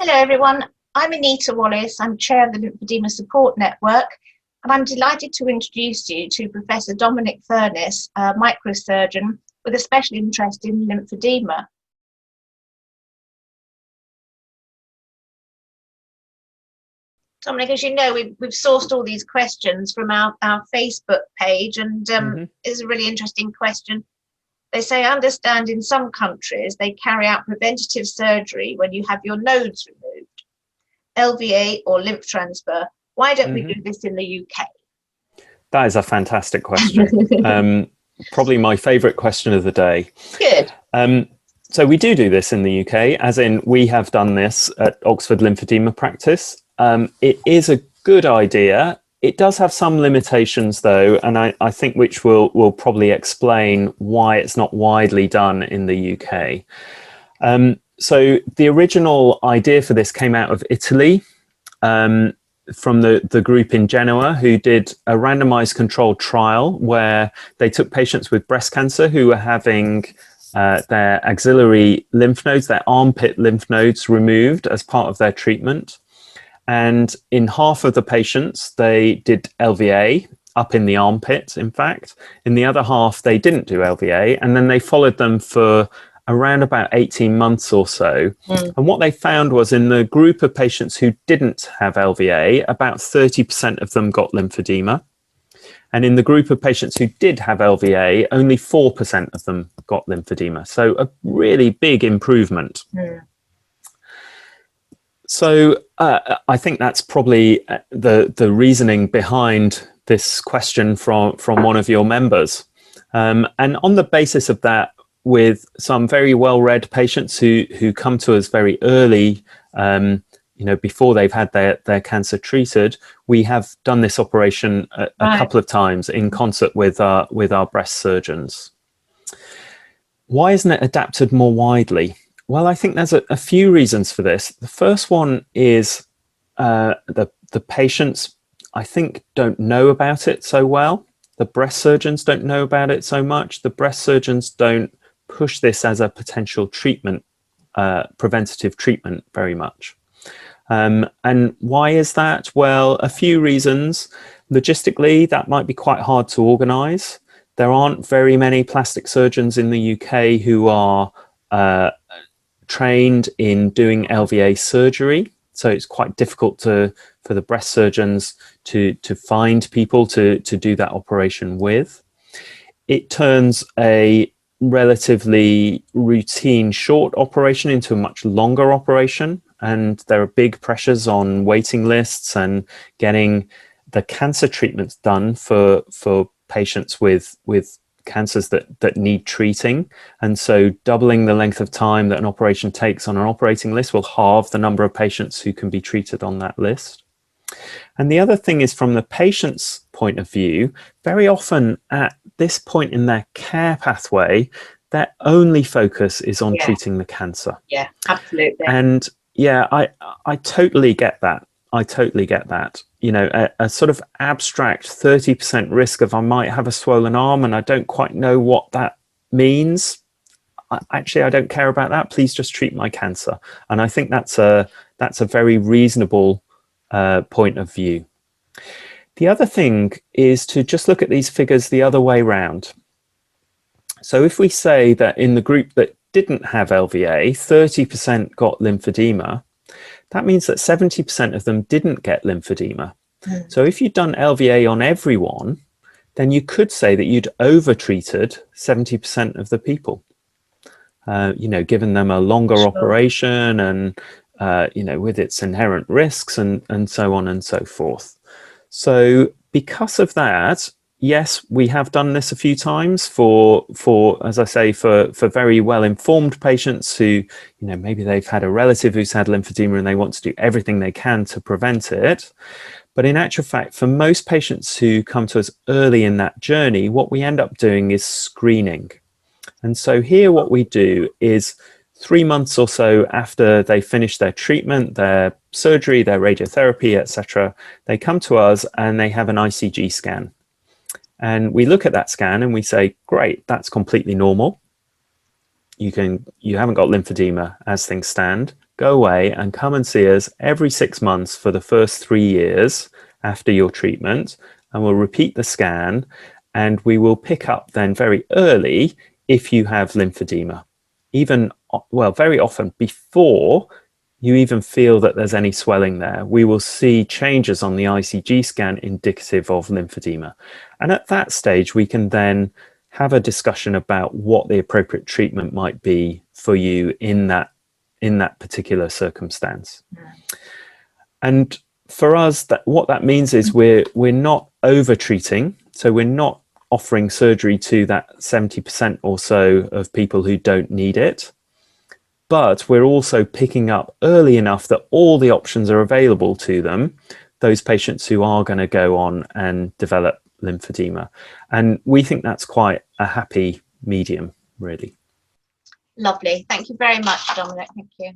Hello everyone, I'm Anita Wallace, I'm Chair of the Lymphedema Support Network, and I'm delighted to introduce you to Professor Dominic Furniss, a microsurgeon with a special interest in lymphedema. Dominic, as you know, we've sourced all these questions from our Facebook page, and it's a really interesting question. They say, I understand in some countries they carry out preventative surgery when you have your nodes removed, LVA or lymph transfer. Why don't we do this in the UK? That is a fantastic question. Probably my favourite question of the day. Good. So we do this in the UK, as in we have done this at Oxford Lymphedema Practice. It is a good idea. It does have some limitations though, and I think which will probably explain why it's not widely done in the UK. So the original idea for this came out of Italy, from the group in Genoa, who did a randomized controlled trial where they took patients with breast cancer who were having their axillary lymph nodes, their armpit lymph nodes removed as part of their treatment. And in half of the patients, they did LVA up in the armpit, in fact. In the other half, they didn't do LVA. And then they followed them for around about 18 months or so. And what they found was in the group of patients who didn't have LVA, about 30% of them got lymphedema. And in the group of patients who did have LVA, only 4% of them got lymphedema. So a really big improvement. So I think that's probably the reasoning behind this question from one of your members. And on the basis of that, with some very well-read patients who come to us very early, before they've had their cancer treated, we have done this operation a couple of times in concert with our breast surgeons. Why isn't it adapted more widely? Well, I think there's a few reasons for this. The first one is the patients, I think, don't know about it so well. The breast surgeons don't know about it so much. The breast surgeons don't push this as a potential treatment, preventative treatment very much. And why is that? Well, a few reasons. Logistically, that might be quite hard to organize. There aren't very many plastic surgeons in the UK who are trained in doing LVA surgery. So it's quite difficult for the breast surgeons to find people to do that operation with. It turns a relatively routine short operation into a much longer operation, and there are big pressures on waiting lists and getting the cancer treatments done for patients with cancers that need treating. And so doubling the length of time that an operation takes on an operating list will halve the number of patients who can be treated on that list. And the other thing is, from the patient's point of view, very often at this point in their care pathway, their only focus is on treating the cancer. Yeah, absolutely. And yeah, I totally get that. I totally get that. A sort of abstract 30% risk of I might have a swollen arm and I don't quite know what that means. Actually, I don't care about that. Please just treat my cancer. And I think that's a very reasonable point of view. The other thing is to just look at these figures the other way round. So if we say that in the group that didn't have LVA, 30% got lymphedema, that means that 70% of them didn't get lymphedema. So if you'd done LVA on everyone, then you could say that you'd over-treated 70% of the people, given them a longer operation and, with its inherent risks and so on and so forth. So because of that, yes, we have done this a few times for as I say, for very well-informed patients who, maybe they've had a relative who's had lymphedema and they want to do everything they can to prevent it. But in actual fact, for most patients who come to us early in that journey, what we end up doing is screening. And so here what we do is 3 months or so after they finish their treatment, their surgery, their radiotherapy, etc., they come to us and they have an ICG scan. And we look at that scan and we say, great, that's completely normal. You haven't got lymphedema as things stand. go away and come and see us every 6 months for the first 3 years after your treatment, and we'll repeat the scan, and we will pick up then very early if you have lymphedema, even, well, very often before you even feel that there's any swelling there. We will see changes on the ICG scan indicative of lymphedema. And at that stage, we can then have a discussion about what the appropriate treatment might be for you in that particular circumstance. And for us, what that means is we're not over treating. So we're not offering surgery to that 70% or so of people who don't need it. But we're also picking up early enough that all the options are available to them, those patients who are going to go on and develop lymphedema. And we think that's quite a happy medium, really. Lovely. Thank you very much, Dominic. Thank you.